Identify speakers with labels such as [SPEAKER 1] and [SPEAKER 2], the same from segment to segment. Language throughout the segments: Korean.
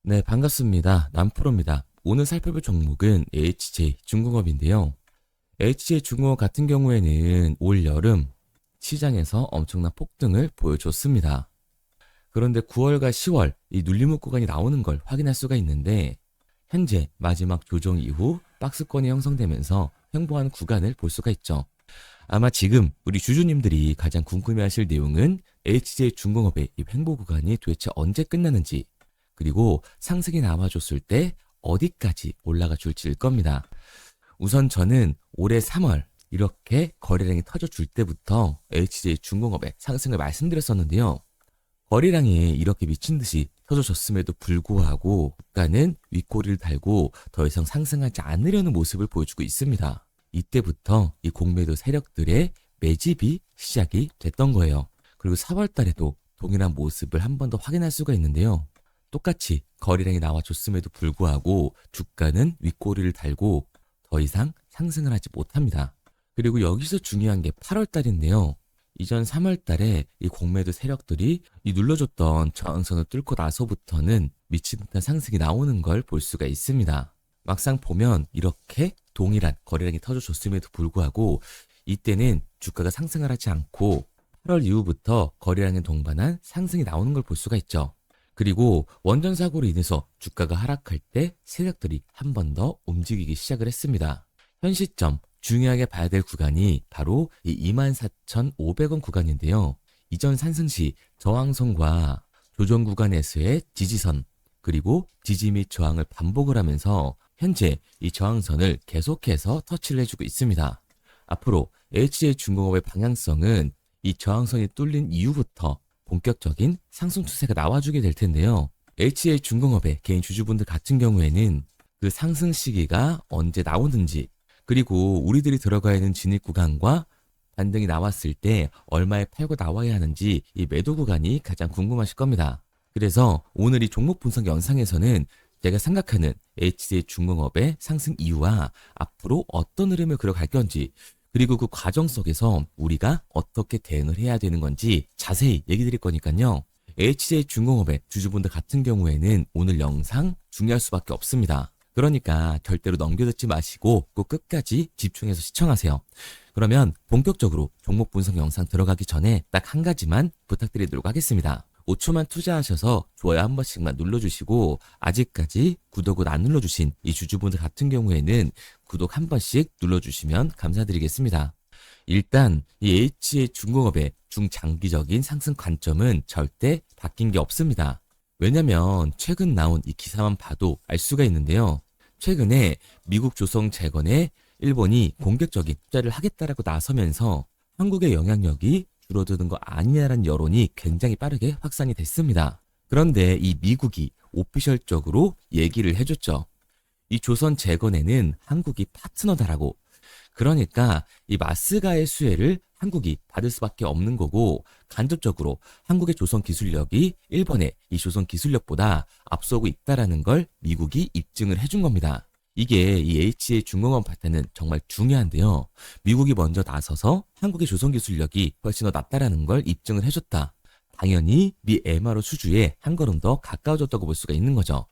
[SPEAKER 1] 네, 반갑습니다. 남프로입니다. 오늘 살펴볼 종목은 HJ 중공업인데요. HJ 중공업 같은 경우에는 올 여름 시장에서 엄청난 폭등을 보여줬습니다. 그런데 9월과 10월 이 눌림목 구간이 나오는 걸 확인할 수가 있는데 현재 마지막 조정 이후 박스권이 형성되면서 횡보하는 구간을 볼 수가 있죠. 아마 지금 우리 주주님들이 가장 궁금해하실 내용은 HJ 중공업의 이 횡보 구간이 도대체 언제 끝나는지, 그리고 상승이 나와줬을 때 어디까지 올라가 줄지일 겁니다. 우선 저는 올해 3월 이렇게 거래량이 터져줄 때부터 HJ 중공업의 상승을 말씀드렸었는데요. 거래량이 이렇게 미친 듯이 터져졌음에도 불구하고 주가는 윗꼬리를 달고 더 이상 상승하지 않으려는 모습을 보여주고 있습니다. 이때부터 이 공매도 세력들의 매집이 시작이 됐던 거예요. 그리고 4월 달에도 동일한 모습을 한 번 더 확인할 수가 있는데요. 똑같이 거래량이 나와줬음에도 불구하고 주가는 윗꼬리를 달고 더 이상 상승을 하지 못합니다. 그리고 여기서 중요한 게 8월 달인데요. 이전 3월 달에 이 공매도 세력들이 이 눌러줬던 저항선을 뚫고 나서부터는 미친 듯한 상승이 나오는 걸 볼 수가 있습니다. 막상 보면 이렇게 동일한 거래량이 터져줬음에도 불구하고 이때는 주가가 상승을 하지 않고 8월 이후부터 거래량에 동반한 상승이 나오는 걸 볼 수가 있죠. 그리고 원전 사고로 인해서 주가가 하락할 때 세력들이 한 번 더 움직이기 시작을 했습니다. 현 시점 중요하게 봐야 될 구간이 바로 이 24,500원 구간인데요. 이전 상승 시 저항선과 조정 구간에서의 지지선, 그리고 지지 및 저항을 반복을 하면서 현재 이 저항선을 계속해서 터치를 해주고 있습니다. 앞으로 HJ 중공업의 방향성은 이 저항선이 뚫린 이후부터 본격적인 상승 추세가 나와주게 될 텐데요. HJ 중공업의 개인 주주분들 같은 경우에는 그 상승 시기가 언제 나오는지, 그리고 우리들이 들어가야 하는 진입 구간과 반등이 나왔을 때 얼마에 팔고 나와야 하는지 이 매도 구간이 가장 궁금하실 겁니다. 그래서 오늘 이 종목 분석 영상에서는 제가 생각하는 HJ 중공업의 상승 이유와 앞으로 어떤 흐름을 그려갈 건지, 그리고 그 과정 속에서 우리가 어떻게 대응을 해야 되는 건지 자세히 얘기 드릴 거니까요. HJ 중공업의 주주분들 같은 경우에는 오늘 영상 중요할 수밖에 없습니다. 그러니까 절대로 넘겨듣지 마시고 꼭 끝까지 집중해서 시청하세요. 그러면 본격적으로 종목 분석 영상 들어가기 전에 딱 한 가지만 부탁드리도록 하겠습니다. 5초만 투자하셔서 좋아요 한 번씩만 눌러주시고, 아직까지 구독을 안 눌러주신 이 주주분들 같은 경우에는 구독 한 번씩 눌러주시면 감사드리겠습니다. 일단 이 HJ 중공업의 중장기적인 상승 관점은 절대 바뀐 게 없습니다. 왜냐면 최근 나온 이 기사만 봐도 알 수가 있는데요. 최근에 미국 조선재건에 일본이 공격적인 투자를 하겠다라고 나서면서 한국의 영향력이 줄어드는 거 아니냐라는 여론이 굉장히 빠르게 확산이 됐습니다. 그런데 이 미국이 오피셜적으로 얘기를 해줬죠. 이 조선재건에는 한국이 파트너다라고. 그러니까 이 마스가의 수혜를 한국이 받을 수밖에 없는 거고, 간접적으로 한국의 조선 기술력이 일본의 이 조선 기술력보다 앞서고 있다라는 걸 미국이 입증을 해준 겁니다. 이게 이 HJ 중공업 파트는 정말 중요한데요. 미국이 먼저 나서서 한국의 조선 기술력이 훨씬 더 낫다라는 걸 입증을 해줬다. 당연히 미 MRO 수주에 한 걸음 더 가까워졌다고 볼 수가 있는 거죠.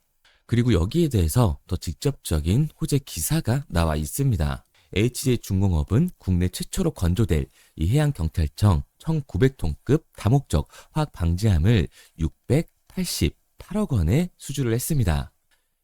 [SPEAKER 1] 그리고 여기에 대해서 더 직접적인 호재 기사가 나와 있습니다. HJ 중공업은 국내 최초로 건조될 이 해양경찰청 1900톤급 다목적 화학 방지함을 688억 원에 수주를 했습니다.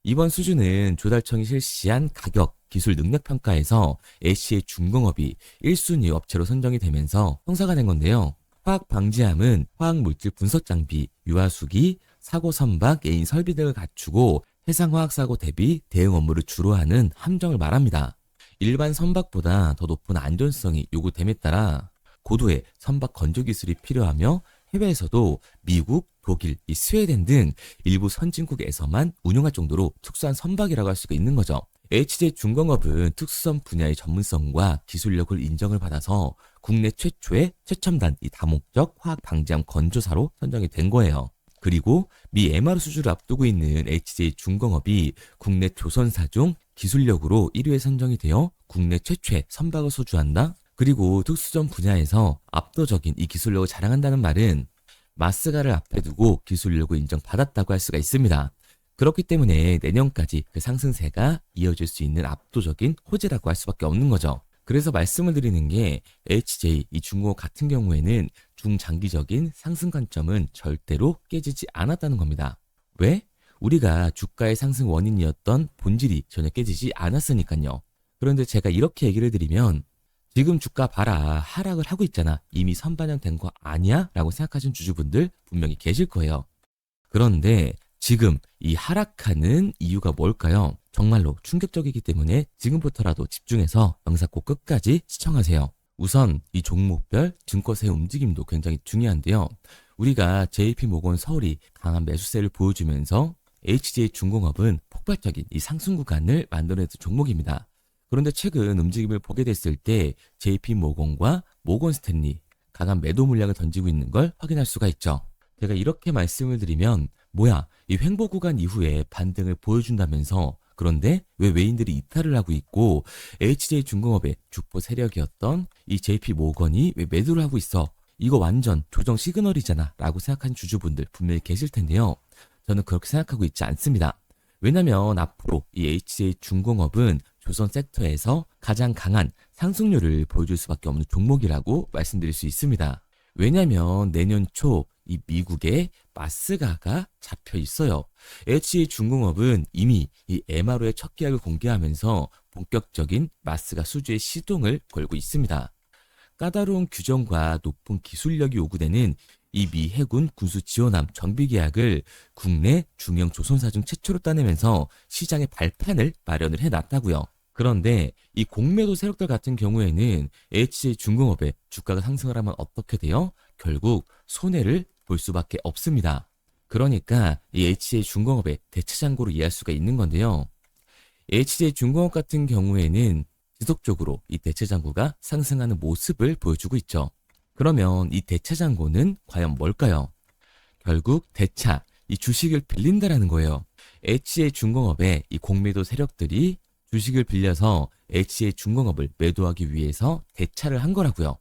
[SPEAKER 1] 이번 수주는 조달청이 실시한 가격, 기술 능력 평가에서 HJ 중공업이 1순위 업체로 선정이 되면서 성사가 된 건데요. 화학 방지함은 화학 물질 분석 장비, 유화수기, 사고 선박, 애인 설비 등을 갖추고 해상 화학 사고 대비 대응 업무를 주로 하는 함정을 말합니다. 일반 선박보다 더 높은 안전성이 요구됨에 따라 고도의 선박 건조 기술이 필요하며 해외에서도 미국, 독일, 스웨덴 등 일부 선진국에서만 운용할 정도로 특수한 선박이라고 할 수가 있는 거죠. HJ 중공업은 특수선 분야의 전문성과 기술력을 인정을 받아서 국내 최초의 최첨단 이 다목적 화학 방지함 건조사로 선정이 된 거예요. 그리고 미 MR 수주를 앞두고 있는 HJ 중공업이 국내 조선사 중 기술력으로 1위에 선정이 되어 국내 최초의 선박을 소주한다. 그리고 특수전 분야에서 압도적인 이 기술력을 자랑한다는 말은 마스가를 앞에 두고 기술력을 인정받았다고 할 수가 있습니다. 그렇기 때문에 내년까지 그 상승세가 이어질 수 있는 압도적인 호재라고 할 수밖에 없는 거죠. 그래서 말씀을 드리는 게 HJ, 이 중공업 같은 경우에는 중장기적인 상승 관점은 절대로 깨지지 않았다는 겁니다. 왜? 우리가 주가의 상승 원인이었던 본질이 전혀 깨지지 않았으니까요. 그런데 제가 이렇게 얘기를 드리면 지금 주가 봐라, 하락을 하고 있잖아, 이미 선반영된 거 아니야? 라고 생각하시는 주주분들 분명히 계실 거예요. 그런데 지금 이 하락하는 이유가 뭘까요? 정말로 충격적이기 때문에 지금부터라도 집중해서 영상 꼭 끝까지 시청하세요. 우선 이 종목별 증권사의 움직임도 굉장히 중요한데요. 우리가 JP모건 서울이 강한 매수세를 보여주면서 HJ중공업은 폭발적인 이 상승 구간을 만들어낸 종목입니다. 그런데 최근 움직임을 보게 됐을 때 JP모건과 모건스탠리 강한 매도 물량을 던지고 있는 걸 확인할 수가 있죠. 제가 이렇게 말씀을 드리면 뭐야, 이 횡보 구간 이후에 반등을 보여준다면서 그런데 왜 외인들이 이탈을 하고 있고 HJ중공업의 주포 세력이었던 이 JP모건이 왜 매도를 하고 있어? 이거 완전 조정 시그널이잖아 라고 생각하는 주주분들 분명히 계실 텐데요. 저는 그렇게 생각하고 있지 않습니다. 왜냐면 앞으로 이 HJ중공업은 조선 섹터에서 가장 강한 상승률을 보여줄 수밖에 없는 종목이라고 말씀드릴 수 있습니다. 왜냐면 내년 초 이 미국의 마스가가 잡혀 있어요. HJ중공업은 이미 이 MRO의 첫 계약을 공개하면서 본격적인 마스가 수주의 시동을 걸고 있습니다. 까다로운 규정과 높은 기술력이 요구되는 이 미 해군 군수 지원함 정비 계약을 국내 중형 조선사 중 최초로 따내면서 시장의 발판을 마련을 해놨다고요. 그런데 이 공매도 세력들 같은 경우에는 HJ중공업의 주가가 상승을 하면 어떻게 돼요? 결국 손해를 볼 수밖에 없습니다. 그러니까 이 HJ중공업의 대체장고로 이해할 수가 있는 건데요. HJ중공업 같은 경우에는 지속적으로 이 대체장고가 상승하는 모습을 보여주고 있죠. 그러면 이 대체장고는 과연 뭘까요? 결국 대차, 이 주식을 빌린다라는 거예요. HJ중공업의 이 공매도 세력들이 주식을 빌려서 HJ중공업을 매도하기 위해서 대차를 한 거라고요.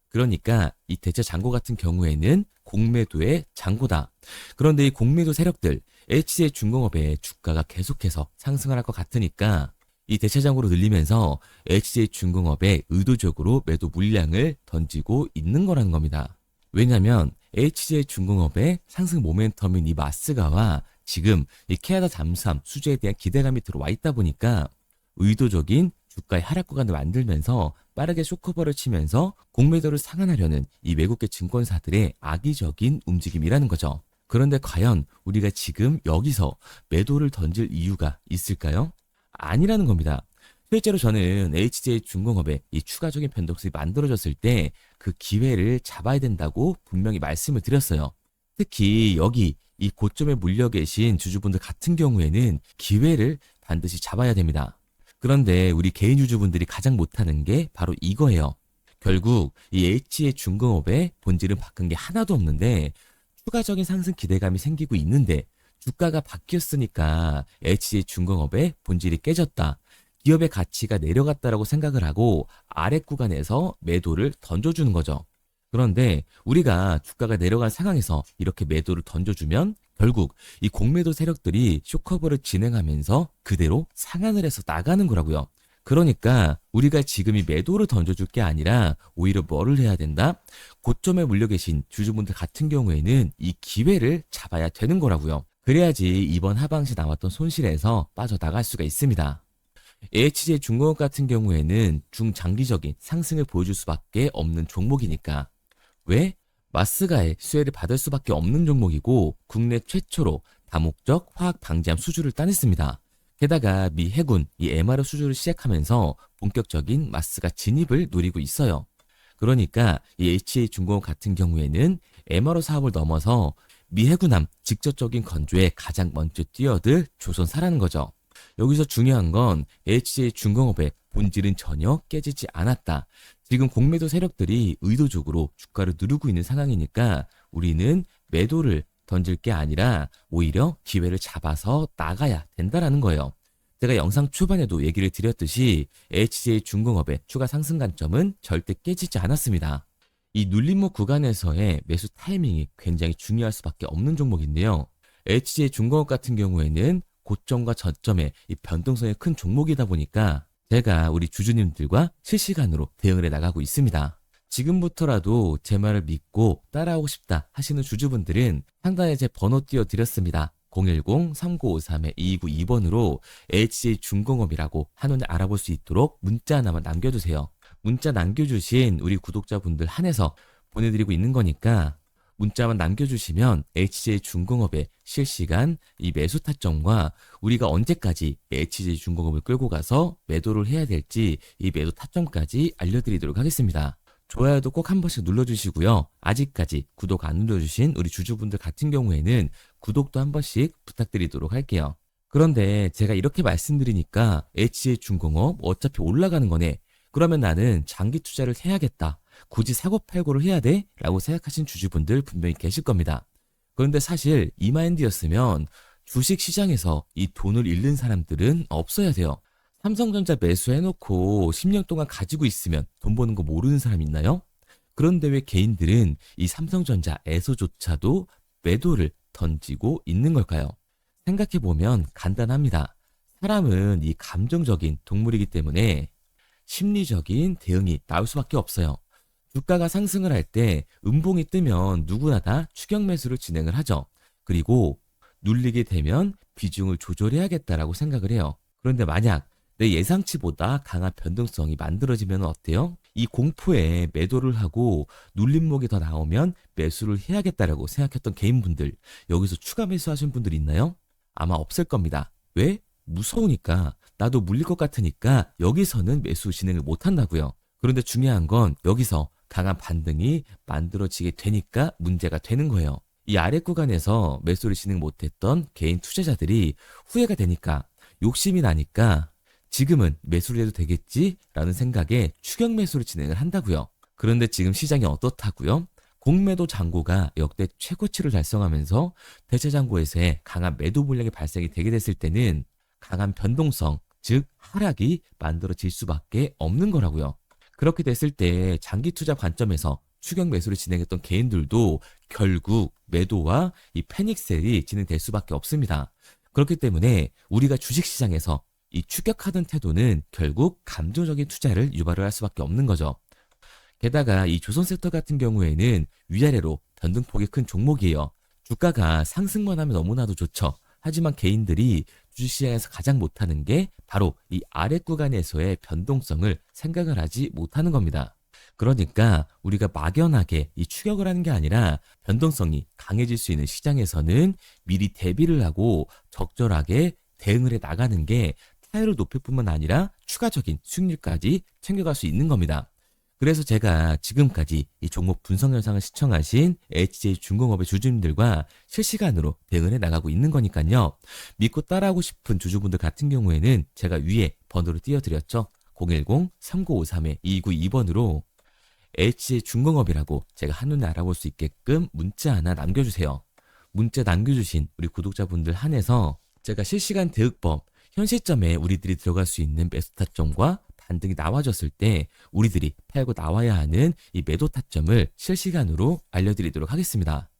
[SPEAKER 1] 그러니까 이 대차 잔고 같은 경우에는 공매도의 잔고다. 그런데 이 공매도 세력들, HJ중공업의 주가가 계속해서 상승을 할 것 같으니까 이 대차 잔고로 늘리면서 HJ중공업에 의도적으로 매도 물량을 던지고 있는 거라는 겁니다. 왜냐하면 HJ중공업의 상승 모멘텀인 이 마스가와 지금 이 캐나다 잠수함 수주에 대한 기대감이 들어와 있다 보니까 의도적인 주가의 하락 구간을 만들면서 빠르게 쇼커버를 치면서 공매도를 상환하려는 이 외국계 증권사들의 악의적인 움직임이라는 거죠. 그런데 과연 우리가 지금 여기서 매도를 던질 이유가 있을까요? 아니라는 겁니다. 실제로 저는 HJ중공업의 이 추가적인 변동성이 만들어졌을 때 그 기회를 잡아야 된다고 분명히 말씀을 드렸어요. 특히 여기 이 고점에 물려 계신 주주분들 같은 경우에는 기회를 반드시 잡아야 됩니다. 그런데 우리 개인 주주분들이 가장 못하는 게 바로 이거예요. 결국 이 HJ중공업의 본질은 바뀐 게 하나도 없는데 추가적인 상승 기대감이 생기고 있는데 주가가 바뀌었으니까 HJ중공업의 본질이 깨졌다. 기업의 가치가 내려갔다라고 생각을 하고 아랫 구간에서 매도를 던져주는 거죠. 그런데 우리가 주가가 내려간 상황에서 이렇게 매도를 던져주면 결국 이 공매도 세력들이 쇼커버를 진행하면서 그대로 상한을 해서 나가는 거라고요. 그러니까 우리가 지금 이 매도를 던져줄 게 아니라 오히려 뭐를 해야 된다? 고점에 물려 계신 주주분들 같은 경우에는 이 기회를 잡아야 되는 거라고요. 그래야지 이번 하방시 나왔던 손실에서 빠져나갈 수가 있습니다. HJ중공업 같은 경우에는 중장기적인 상승을 보여줄 수밖에 없는 종목이니까. 왜? 마스가의 수혜를 받을 수밖에 없는 종목이고 국내 최초로 다목적 화학 방지함 수주를 따냈습니다. 게다가 미 해군 이 MRO 수주를 시작하면서 본격적인 마스가 진입을 노리고 있어요. 그러니까 이 HJ중공업 같은 경우에는 MRO 사업을 넘어서 미 해군함 직접적인 건조에 가장 먼저 뛰어들 조선사라는 거죠. 여기서 중요한 건 HJ중공업의 본질은 전혀 깨지지 않았다. 지금 공매도 세력들이 의도적으로 주가를 누르고 있는 상황이니까 우리는 매도를 던질 게 아니라 오히려 기회를 잡아서 나가야 된다라는 거예요. 제가 영상 초반에도 얘기를 드렸듯이 HJ중공업의 추가 상승 관점은 절대 깨지지 않았습니다. 이 눌림목 구간에서의 매수 타이밍이 굉장히 중요할 수밖에 없는 종목인데요. HJ 중공업 같은 경우에는 고점과 저점의 이 변동성이 큰 종목이다 보니까 제가 우리 주주님들과 실시간으로 대응을 해 나가고 있습니다. 지금부터라도 제 말을 믿고 따라하고 싶다 하시는 주주분들은 상단에 제 번호 띄워드렸습니다. 010-3953-2292번으로 HJ중공업이라고 한눈에 알아볼 수 있도록 문자 하나만 남겨주세요. 문자 남겨주신 우리 구독자분들 한해서 보내드리고 있는 거니까 문자만 남겨주시면 HJ중공업의 실시간 이 매수 타점과 우리가 언제까지 HJ중공업을 끌고 가서 매도를 해야 될지 이 매도 타점까지 알려드리도록 하겠습니다. 좋아요도 꼭 한 번씩 눌러주시고요. 아직까지 구독 안 눌러주신 우리 주주분들 같은 경우에는 구독도 한 번씩 부탁드리도록 할게요. 그런데 제가 이렇게 말씀드리니까 HJ중공업 어차피 올라가는 거네. 그러면 나는 장기 투자를 해야겠다. 굳이 사고팔고를 해야 돼? 라고 생각하신 주주분들 분명히 계실 겁니다. 그런데 사실 이 마인드였으면 주식시장에서 이 돈을 잃는 사람들은 없어야 돼요. 삼성전자 매수해놓고 10년 동안 가지고 있으면 돈 버는 거 모르는 사람 있나요? 그런데 왜 개인들은 이 삼성전자에서조차도 매도를 던지고 있는 걸까요? 생각해보면 간단합니다. 사람은 이 감정적인 동물이기 때문에 심리적인 대응이 나올 수밖에 없어요. 주가가 상승을 할 때 음봉이 뜨면 누구나 다 추격 매수를 진행을 하죠. 그리고 눌리게 되면 비중을 조절해야겠다라고 생각을 해요. 그런데 만약 내 예상치보다 강한 변동성이 만들어지면 어때요? 이 공포에 매도를 하고 눌림목이 더 나오면 매수를 해야겠다라고 생각했던 개인분들, 여기서 추가 매수하신 분들 있나요? 아마 없을 겁니다. 왜? 무서우니까, 나도 물릴 것 같으니까 여기서는 매수 진행을 못 한다고요. 그런데 중요한 건 여기서 강한 반등이 만들어지게 되니까 문제가 되는 거예요. 이 아래 구간에서 매수를 진행 못했던 개인 투자자들이 후회가 되니까, 욕심이 나니까 지금은 매수를 해도 되겠지라는 생각에 추격 매수를 진행을 한다고요. 그런데 지금 시장이 어떻다고요? 공매도 잔고가 역대 최고치를 달성하면서 대체 잔고에서의 강한 매도 물량이 발생이 되게 됐을 때는 강한 변동성, 즉 하락이 만들어질 수밖에 없는 거라고요. 그렇게 됐을 때 장기 투자 관점에서 추격 매수를 진행했던 개인들도 결국 매도와 이 패닉셀이 진행될 수밖에 없습니다. 그렇기 때문에 우리가 주식시장에서 이 추격하던 태도는 결국 감정적인 투자를 유발을 할 수밖에 없는 거죠. 게다가 이 조선섹터 같은 경우에는 위아래로 변동폭이 큰 종목이에요. 주가가 상승만 하면 너무나도 좋죠. 하지만 개인들이 주식시장에서 가장 못하는 게 바로 이 아래 구간에서의 변동성을 생각을 하지 못하는 겁니다. 그러니까 우리가 막연하게 이 추격을 하는 게 아니라 변동성이 강해질 수 있는 시장에서는 미리 대비를 하고 적절하게 대응을 해 나가는 게 타율을 높일 뿐만 아니라 추가적인 수익률까지 챙겨갈 수 있는 겁니다. 그래서 제가 지금까지 이 종목 분석 영상을 시청하신 HJ중공업의 주주님들과 실시간으로 대응을 해 나가고 있는 거니까요. 믿고 따라하고 싶은 주주분들 같은 경우에는 제가 위에 번호를 띄워드렸죠. 010-3953-2292번으로 HJ중공업이라고 제가 한눈에 알아볼 수 있게끔 문자 하나 남겨주세요. 문자 남겨주신 우리 구독자분들 한해서 제가 실시간 대응법, 현 시점에 우리들이 들어갈 수 있는 매수 타점과 반등이 나와줬을 때 우리들이 팔고 나와야 하는 이 매도 타점을 실시간으로 알려드리도록 하겠습니다.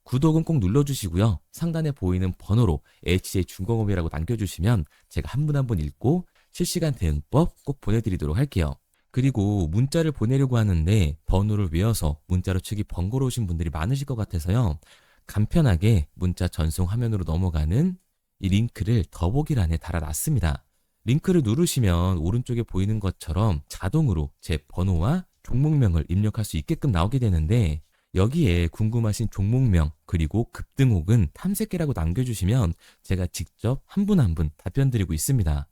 [SPEAKER 1] 구독은 꼭 눌러주시고요. 상단에 보이는 번호로 HJ중공업이라고 남겨주시면 제가 한 분 한 분 읽고 실시간 대응법 꼭 보내드리도록 할게요. 그리고 문자를 보내려고 하는데 번호를 외워서 문자로 치기 번거로우신 분들이 많으실 것 같아서요. 간편하게 문자 전송 화면으로 넘어가는 이 링크를 더보기란에 달아놨습니다. 링크를 누르시면 오른쪽에 보이는 것처럼 자동으로 제 번호와 종목명을 입력할 수 있게끔 나오게 되는데 여기에 궁금하신 종목명 그리고 급등 혹은 탐색기라고 남겨주시면 제가 직접 한 분 한 분 답변 드리고 있습니다.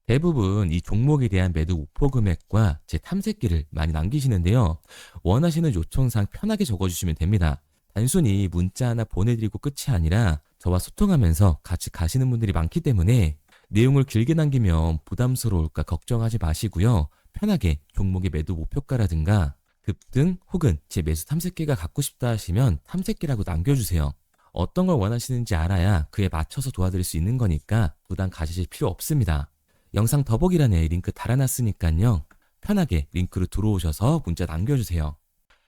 [SPEAKER 1] 대부분 이 종목에 대한 매도 목표 금액과 제 탐색기를 많이 남기시는데요. 원하시는 요청사항 편하게 적어주시면 됩니다. 단순히 문자 하나 보내드리고 끝이 아니라 저와 소통하면서 같이 가시는 분들이 많기 때문에 내용을 길게 남기면 부담스러울까 걱정하지 마시고요. 편하게 종목의 매도 목표가라든가 급등 혹은 제 매수 탐색기가 갖고 싶다 하시면 탐색기라고 남겨주세요. 어떤 걸 원하시는지 알아야 그에 맞춰서 도와드릴 수 있는 거니까 부담 가지실 필요 없습니다. 영상 더보기란에 링크 달아놨으니까요. 편하게 링크로 들어오셔서 문자 남겨주세요.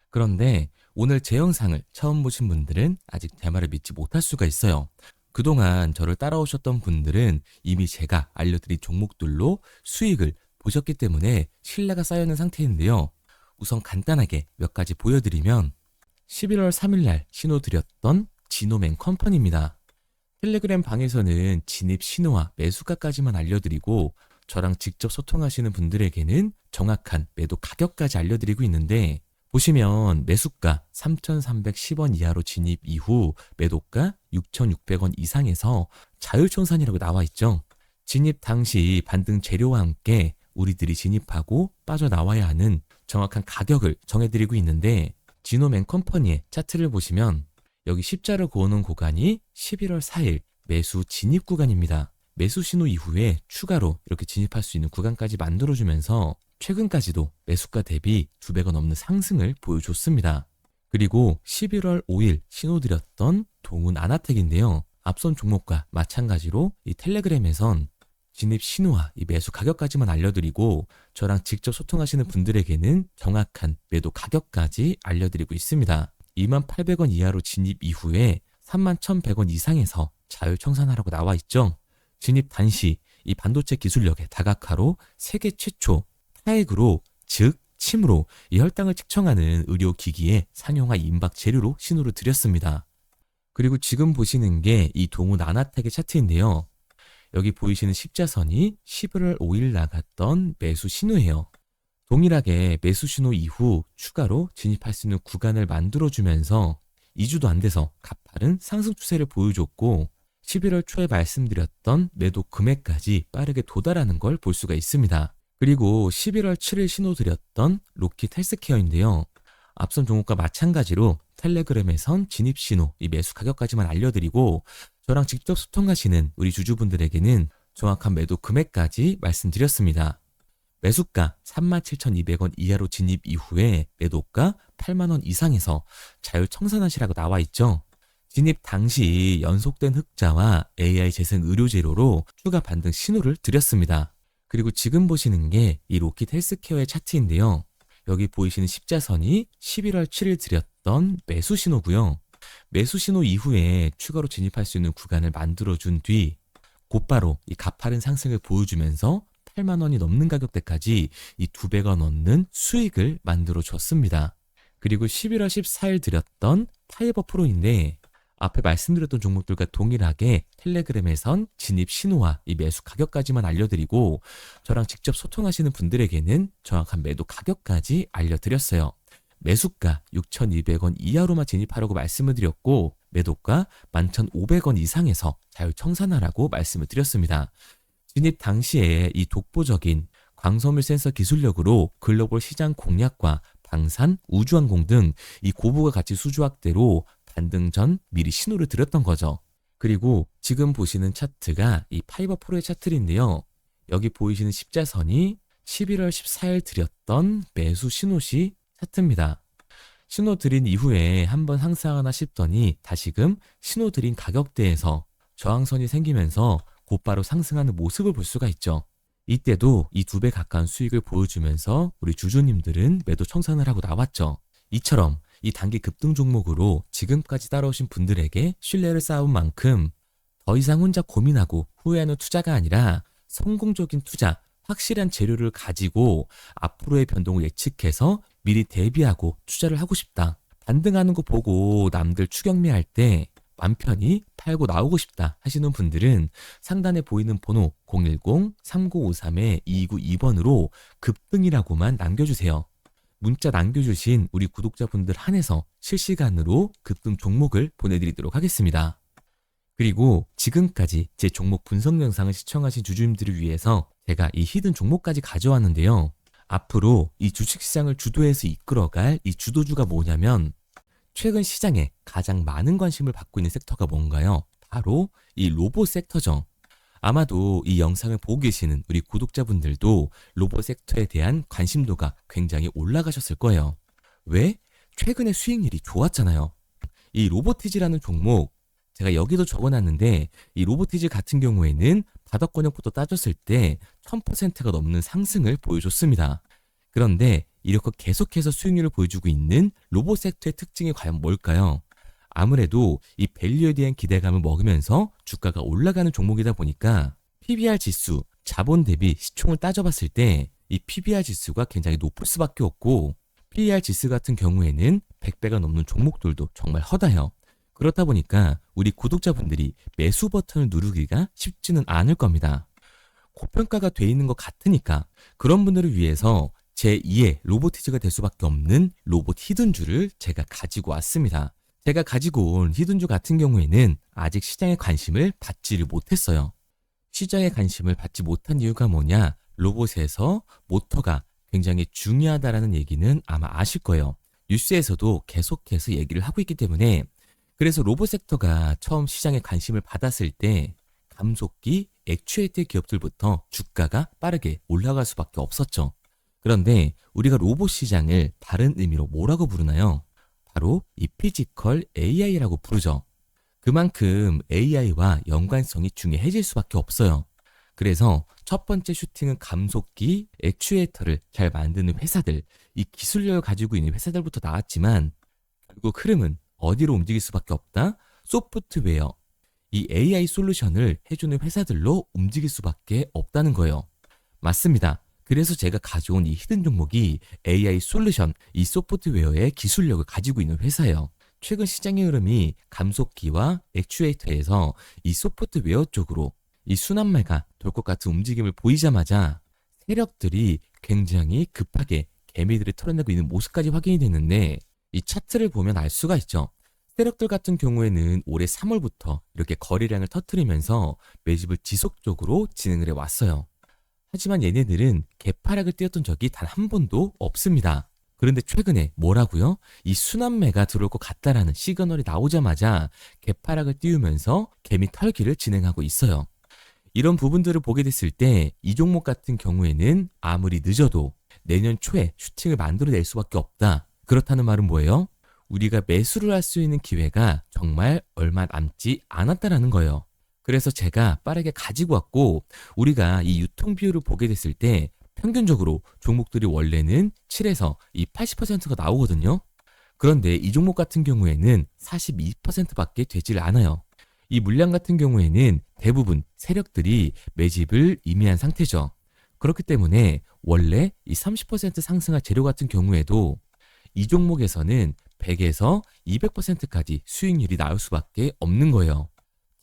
[SPEAKER 1] 그런데 오늘 제 영상을 처음 보신 분들은 아직 제 말을 믿지 못할 수가 있어요. 그동안 저를 따라오셨던 분들은 이미 제가 알려드린 종목들로 수익을 보셨기 때문에 신뢰가 쌓여있는 상태인데요. 우선 간단하게 몇 가지 보여드리면 11월 3일 날 신호드렸던 지노맨 컴퍼니입니다. 텔레그램 방에서는 진입 신호와 매수가까지만 알려드리고 저랑 직접 소통하시는 분들에게는 정확한 매도 가격까지 알려드리고 있는데, 보시면 매수가 3,310원 이하로 진입 이후 매도가 6,600원 이상에서 자율청산이라고 나와 있죠. 진입 당시 반등 재료와 함께 우리들이 진입하고 빠져나와야 하는 정확한 가격을 정해드리고 있는데, 지노맨 컴퍼니의 차트를 보시면 여기 십자를 그어놓은 구간이 11월 4일 매수 진입 구간입니다. 매수 신호 이후에 추가로 이렇게 진입할 수 있는 구간까지 만들어주면서 최근까지도 매수가 대비 2배가 넘는 상승을 보여줬습니다. 그리고 11월 5일 신호드렸던 동훈 아나텍인데요. 앞선 종목과 마찬가지로 이 텔레그램에선 진입 신호와 이 매수 가격까지만 알려드리고 저랑 직접 소통하시는 분들에게는 정확한 매도 가격까지 알려드리고 있습니다. 28,000원 이하로 진입 이후에 31,100원 이상에서 자율청산하라고 나와 있죠. 진입 단시 이 반도체 기술력의 다각화로 세계 최초 타액으로, 즉 침으로 이 혈당을 측정하는 의료기기의 상용화 임박 재료로 신호를 드렸습니다. 그리고 지금 보시는 게 이 동훈 아나텍의 차트인데요. 여기 보이시는 십자선이 11월 5일 나갔던 매수 신호예요. 동일하게 매수 신호 이후 추가로 진입할 수 있는 구간을 만들어주면서 2주도 안 돼서 가파른 상승 추세를 보여줬고 11월 초에 말씀드렸던 매도 금액까지 빠르게 도달하는 걸 볼 수가 있습니다. 그리고 11월 7일 신호드렸던 로킷 헬스케어인데요. 앞선 종목과 마찬가지로 텔레그램에선 진입 신호, 이 매수 가격까지만 알려드리고 저랑 직접 소통하시는 우리 주주분들에게는 정확한 매도 금액까지 말씀드렸습니다. 매수가 37,200원 이하로 진입 이후에 매도가 8만원 이상에서 자율청산하시라고 나와 있죠. 진입 당시 연속된 흑자와 AI 재생 의료 재료로 추가 반등 신호를 드렸습니다. 그리고 지금 보시는 게 이 로킷 헬스케어의 차트인데요. 여기 보이시는 십자선이 11월 7일 드렸던 매수 신호고요. 매수 신호 이후에 추가로 진입할 수 있는 구간을 만들어준 뒤 곧바로 이 가파른 상승을 보여주면서 8만 원이 넘는 가격대까지 이 2배가 넘는 수익을 만들어 줬습니다. 그리고 11월 14일 드렸던 파이버 프로인데 앞에 말씀드렸던 종목들과 동일하게 텔레그램에선 진입 신호와 이 매수 가격까지만 알려드리고 저랑 직접 소통하시는 분들에게는 정확한 매도 가격까지 알려드렸어요. 매수가 6,200원 이하로만 진입하라고 말씀을 드렸고 매도가 11,500원 이상에서 자율청산하라고 말씀을 드렸습니다. 진입 당시에 이 독보적인 광섬유 센서 기술력으로 글로벌 시장 공략과 방산, 우주항공 등 이 고부가 가치 수주 확대로 반등 전 미리 신호를 드렸던 거죠. 그리고 지금 보시는 차트가 이 파이버 프로의 차트인데요. 여기 보이시는 십자선이 11월 14일 드렸던 매수 신호시 차트입니다. 신호 드린 이후에 한번 상승하나 싶더니 다시금 신호 드린 가격대에서 저항선이 생기면서 곧바로 상승하는 모습을 볼 수가 있죠. 이때도 이 2배 가까운 수익을 보여주면서 우리 주주님들은 매도 청산을 하고 나왔죠. 이처럼 이 단기 급등 종목으로 지금까지 따라오신 분들에게 신뢰를 쌓은 만큼 더 이상 혼자 고민하고 후회하는 투자가 아니라 성공적인 투자, 확실한 재료를 가지고 앞으로의 변동을 예측해서 미리 대비하고 투자를 하고 싶다. 반등하는 거 보고 남들 추격매할 때 맘 편히 팔고 나오고 싶다 하시는 분들은 상단에 보이는 번호 010-3953-2292번으로 급등이라고만 남겨주세요. 문자 남겨주신 우리 구독자분들 한해서 실시간으로 급등 종목을 보내드리도록 하겠습니다. 그리고 지금까지 제 종목 분석 영상을 시청하신 주주님들을 위해서 제가 이 히든 종목까지 가져왔는데요. 앞으로 이 주식시장을 주도해서 이끌어갈 이 주도주가 뭐냐면 최근 시장에 가장 많은 관심을 받고 있는 섹터가 뭔가요? 바로 이 로봇 섹터죠. 아마도 이 영상을 보고 계시는 우리 구독자분들도 로봇 섹터에 대한 관심도가 굉장히 올라가셨을 거예요. 왜? 최근에 수익률이 좋았잖아요. 이 로보티지라는 종목 제가 여기도 적어놨는데 이 로보티지 같은 경우에는 바닥권역부터 따졌을 때 1000%가 넘는 상승을 보여줬습니다. 그런데 이렇게 계속해서 수익률을 보여주고 있는 로봇 섹터의 특징이 과연 뭘까요? 아무래도 이 밸류에 대한 기대감을 먹으면서 주가가 올라가는 종목이다 보니까 PBR 지수, 자본 대비 시총을 따져봤을 때 이 PBR 지수가 굉장히 높을 수밖에 없고 PER 지수 같은 경우에는 100배가 넘는 종목들도 정말 허다해요. 그렇다 보니까 우리 구독자분들이 매수 버튼을 누르기가 쉽지는 않을 겁니다. 고평가가 돼 있는 것 같으니까 그런 분들을 위해서 제2의 로보티즈가 될 수밖에 없는 로봇 히든주를 제가 가지고 왔습니다. 제가 가지고 온 히든주 같은 경우에는 아직 시장의 관심을 받지를 못했어요. 시장의 관심을 받지 못한 이유가 뭐냐? 로봇에서 모터가 굉장히 중요하다라는 얘기는 아마 아실 거예요. 뉴스에서도 계속해서 얘기를 하고 있기 때문에 그래서 로봇 섹터가 처음 시장에 관심을 받았을 때 감속기, 액추에이터 기업들부터 주가가 빠르게 올라갈 수밖에 없었죠. 그런데 우리가 로봇 시장을 다른 의미로 뭐라고 부르나요? 바로 이 피지컬 AI라고 부르죠. 그만큼 AI와 연관성이 중요해질 수밖에 없어요. 그래서 첫 번째 슈팅은 감속기, 액추에이터를 잘 만드는 회사들, 이 기술력을 가지고 있는 회사들부터 나왔지만 결국 흐름은 어디로 움직일 수밖에 없다? 소프트웨어, 이 AI 솔루션을 해주는 회사들로 움직일 수밖에 없다는 거예요. 맞습니다. 그래서 제가 가져온 이 히든 종목이 AI 솔루션, 이 소프트웨어의 기술력을 가지고 있는 회사예요. 최근 시장의 흐름이 감속기와 액추에이터에서 이 소프트웨어 쪽으로 이 순환매가 돌 것 같은 움직임을 보이자마자 세력들이 굉장히 급하게 개미들을 털어내고 있는 모습까지 확인이 됐는데 이 차트를 보면 알 수가 있죠. 세력들 같은 경우에는 올해 3월부터 이렇게 거래량을 터뜨리면서 매집을 지속적으로 진행을 해왔어요. 하지만 얘네들은 개파락을 띄웠던 적이 단 한 번도 없습니다. 그런데 최근에 뭐라고요? 이 순환매가 들어올 것 같다라는 시그널이 나오자마자 개파락을 띄우면서 개미 털기를 진행하고 있어요. 이런 부분들을 보게 됐을 때 이 종목 같은 경우에는 아무리 늦어도 내년 초에 슈팅을 만들어낼 수밖에 없다. 그렇다는 말은 뭐예요? 우리가 매수를 할 수 있는 기회가 정말 얼마 남지 않았다라는 거예요. 그래서 제가 빠르게 가지고 왔고 우리가 이 유통 비율을 보게 됐을 때 평균적으로 종목들이 원래는 7에서 이 80%가 나오거든요. 그런데 이 종목 같은 경우에는 42%밖에 되질 않아요. 이 물량 같은 경우에는 대부분 세력들이 매집을 이미 한 상태죠. 그렇기 때문에 원래 이 30% 상승할 재료 같은 경우에도 이 종목에서는 100에서 200%까지 수익률이 나올 수밖에 없는 거예요.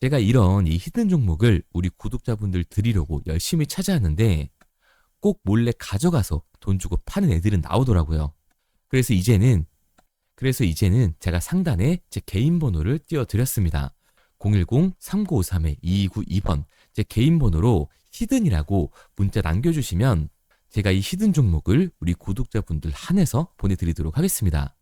[SPEAKER 1] 제가 이런 이 히든 종목을 우리 구독자분들 드리려고 열심히 찾아왔는데 꼭 몰래 가져가서 돈 주고 파는 애들은 나오더라고요. 그래서 이제는 제가 상단에 제 개인 번호를 띄워드렸습니다. 010-3953-2292번 제 개인 번호로 히든이라고 문자 남겨주시면 제가 이 히든 종목을 우리 구독자분들 한해서 보내드리도록 하겠습니다.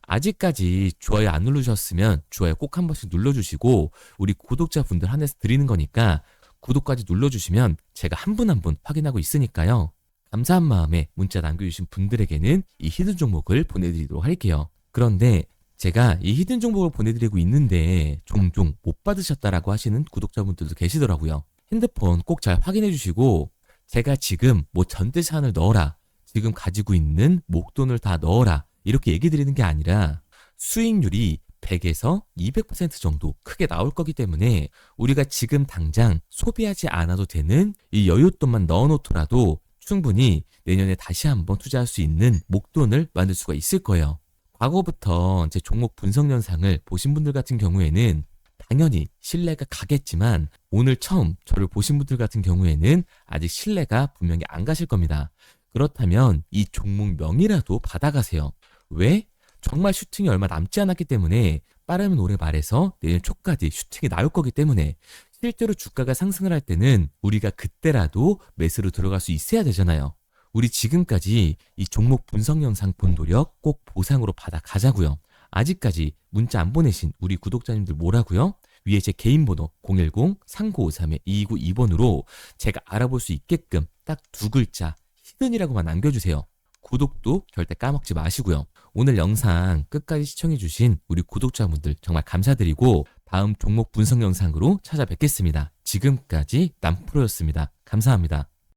[SPEAKER 1] 아직까지 좋아요 안 누르셨으면 좋아요 꼭 한 번씩 눌러주시고 우리 구독자분들 한해서 드리는 거니까 구독까지 눌러주시면 제가 한 분 한 분 확인하고 있으니까요. 감사한 마음에 문자 남겨주신 분들에게는 이 히든 종목을 보내드리도록 할게요. 그런데 제가 이 히든 종목을 보내드리고 있는데 종종 못 받으셨다라고 하시는 구독자분들도 계시더라고요. 핸드폰 꼭 잘 확인해 주시고 제가 지금 뭐 전재산을 넣어라, 지금 가지고 있는 목돈을 다 넣어라 이렇게 얘기 드리는 게 아니라 수익률이 100에서 200% 정도 크게 나올 거기 때문에 우리가 지금 당장 소비하지 않아도 되는 이 여윳돈만 넣어놓더라도 충분히 내년에 다시 한번 투자할 수 있는 목돈을 만들 수가 있을 거예요. 과거부터 제 종목 분석 영상을 보신 분들 같은 경우에는 당연히 신뢰가 가겠지만 오늘 처음 저를 보신 분들 같은 경우에는 아직 신뢰가 분명히 안 가실 겁니다. 그렇다면 이 종목명이라도 받아가세요. 왜? 정말 슈팅이 얼마 남지 않았기 때문에 빠르면 올해 말에서 내년 초까지 슈팅이 나올 거기 때문에 실제로 주가가 상승을 할 때는 우리가 그때라도 매수로 들어갈 수 있어야 되잖아요. 우리 지금까지 이 종목 분석 영상 본 노력 꼭 보상으로 받아 가자고요. 아직까지 문자 안 보내신 우리 구독자님들 뭐라고요? 위에 제 개인 번호 010-3953-2292번으로 제가 알아볼 수 있게끔 딱 두 글자 히든이라고만 남겨주세요. 구독도 절대 까먹지 마시고요. 오늘 영상 끝까지 시청해주신 우리 구독자분들 정말 감사드리고 다음 종목 분석 영상으로 찾아뵙겠습니다. 지금까지 남프로였습니다. 감사합니다.